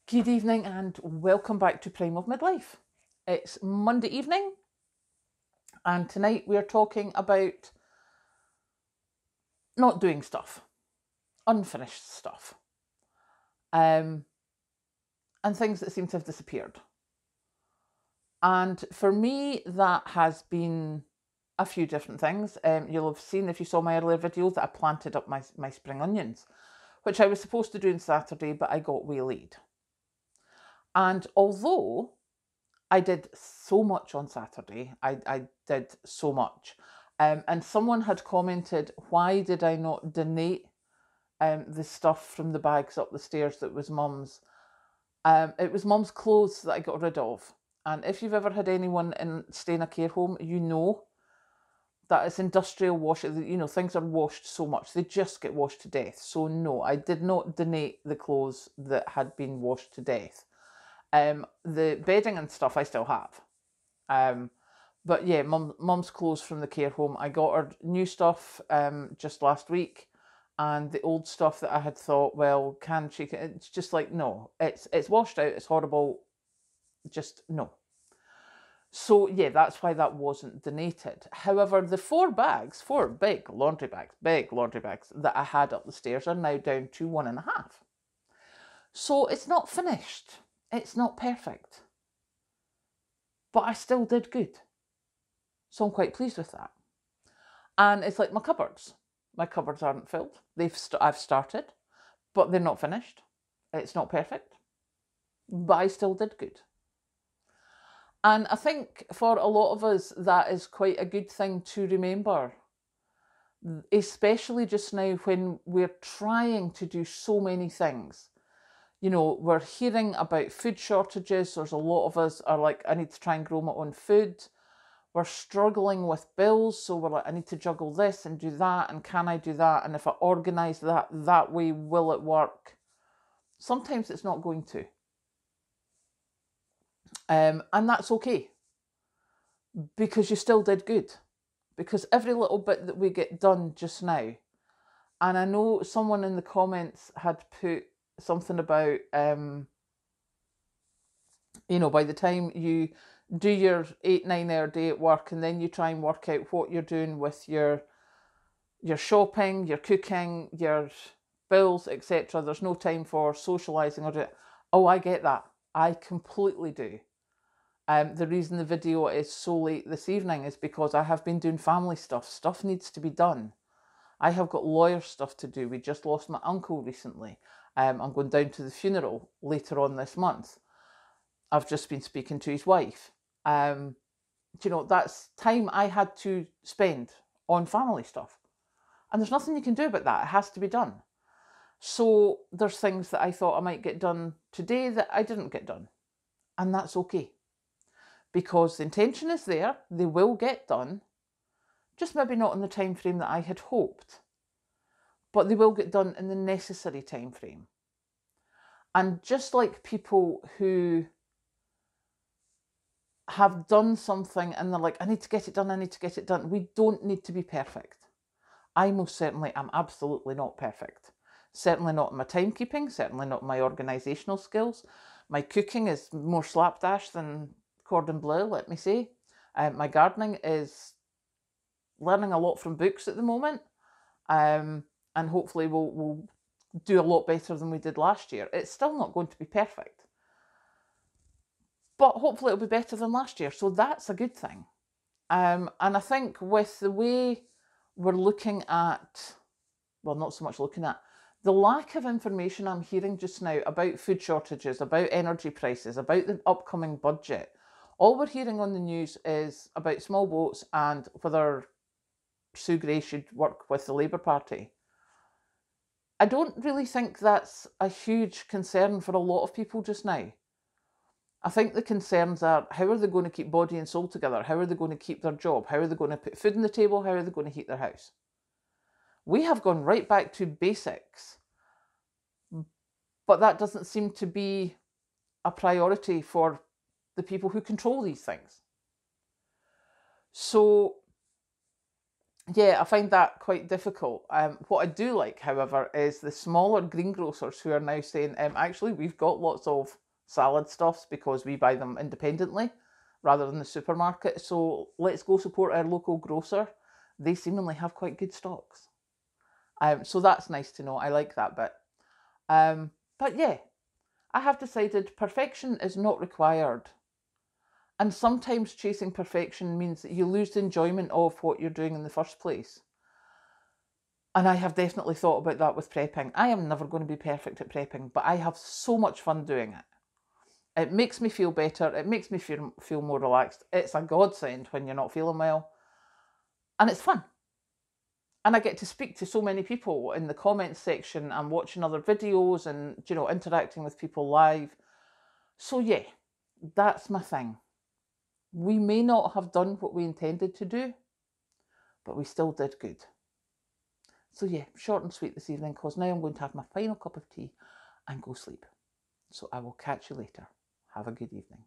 Good evening and welcome back to Prime of Midlife. It's Monday evening, and tonight we're talking about not doing stuff, unfinished stuff, um, and things that seem to have disappeared. And for me, that has been a few different things. You'll have seen, if you saw my earlier videos, that I planted up my spring onions, which I was supposed to do on Saturday, but I got waylaid. And although I did so much on Saturday. I did so much. And someone had commented, why did I not donate the stuff from the bags up the stairs that was mum's? It was mum's clothes that I got rid of. And if you've ever had anyone stay in a care home, you know that it's industrial washing. You know, things are washed so much. They just get washed to death. So no, I did not donate the clothes that had been washed to death. The bedding and stuff I still have. Um, but yeah, mum's clothes from the care home. I got her new stuff just last week, and the old stuff that I had thought, well, can she? It's just like no, it's washed out. It's horrible. Just no. So yeah, that's why that wasn't donated. However, the four big laundry bags that I had up the stairs are now down to 1.5. So it's not finished. It's not perfect, but I still did good. So I'm quite pleased with that. And it's like my cupboards. My cupboards aren't filled. I've started, but they're not finished. It's not perfect, but I still did good. And I think for a lot of us, that is quite a good thing to remember, especially just now when we're trying to do so many things. You know, we're hearing about food shortages. There's a lot of us are like, I need to try and grow my own food. We're struggling with bills, so we're like, I need to juggle this and do that, and can I do that? And if I organise that way, will it work? Sometimes it's not going to. And that's okay, because you still did good. Because every little bit that we get done just now, and I know someone in the comments had put something about, by the time you do your 8-9 hour day at work, and then you try and work out what you're doing with your shopping, your cooking, your bills, etc. There's no time for socialising or do it. Oh, I get that. I completely do. The reason the video is so late this evening is because I have been doing family stuff. Stuff needs to be done. I have got lawyer stuff to do. We just lost my uncle recently. I'm going down to the funeral later on this month. I've just been speaking to his wife. That's time I had to spend on family stuff. And there's nothing you can do about that. It has to be done. So there's things that I thought I might get done today that I didn't get done. And that's okay. Because the intention is there, they will get done, just maybe not in the time frame that I had hoped. But they will get done in the necessary time frame. And just like people who have done something and they're like, I need to get it done, we don't need to be perfect. I most certainly am absolutely not perfect. Certainly not in my timekeeping, certainly not in my organisational skills. My cooking is more slapdash than cordon bleu, let me say. My gardening is learning a lot from books at the moment, and hopefully we'll do a lot better than we did last year. It's still not going to be perfect, but hopefully it'll be better than last year, so that's a good thing. And I think with the way we're looking at, well, not so much looking at, the lack of information I'm hearing just now about food shortages, about energy prices, about the upcoming budget. All we're hearing on the news is about small boats and whether Sue Gray should work with the Labour Party. I don't really think that's a huge concern for a lot of people just now. I think the concerns are, how are they going to keep body and soul together? How are they going to keep their job? How are they going to put food on the table? How are they going to heat their house? We have gone right back to basics, but that doesn't seem to be a priority for the people who control these things. So yeah, I find that quite difficult. What I do like, however, is the smaller greengrocers who are now saying, actually, we've got lots of salad stuffs because we buy them independently rather than the supermarket. So let's go support our local grocer. They seemingly have quite good stocks. So that's nice to know. I like that bit. But yeah, I have decided perfection is not required. And sometimes chasing perfection means that you lose the enjoyment of what you're doing in the first place. And I have definitely thought about that with prepping. I am never going to be perfect at prepping, but I have so much fun doing it. It makes me feel better. It makes me feel more relaxed. It's a godsend when you're not feeling well. And it's fun. And I get to speak to so many people in the comments section and watching other videos and, interacting with people live. So yeah, that's my thing. We may not have done what we intended to do, but we still did good. So yeah, short and sweet this evening, because now I'm going to have my final cup of tea and go sleep. So I will catch you later. Have a good evening.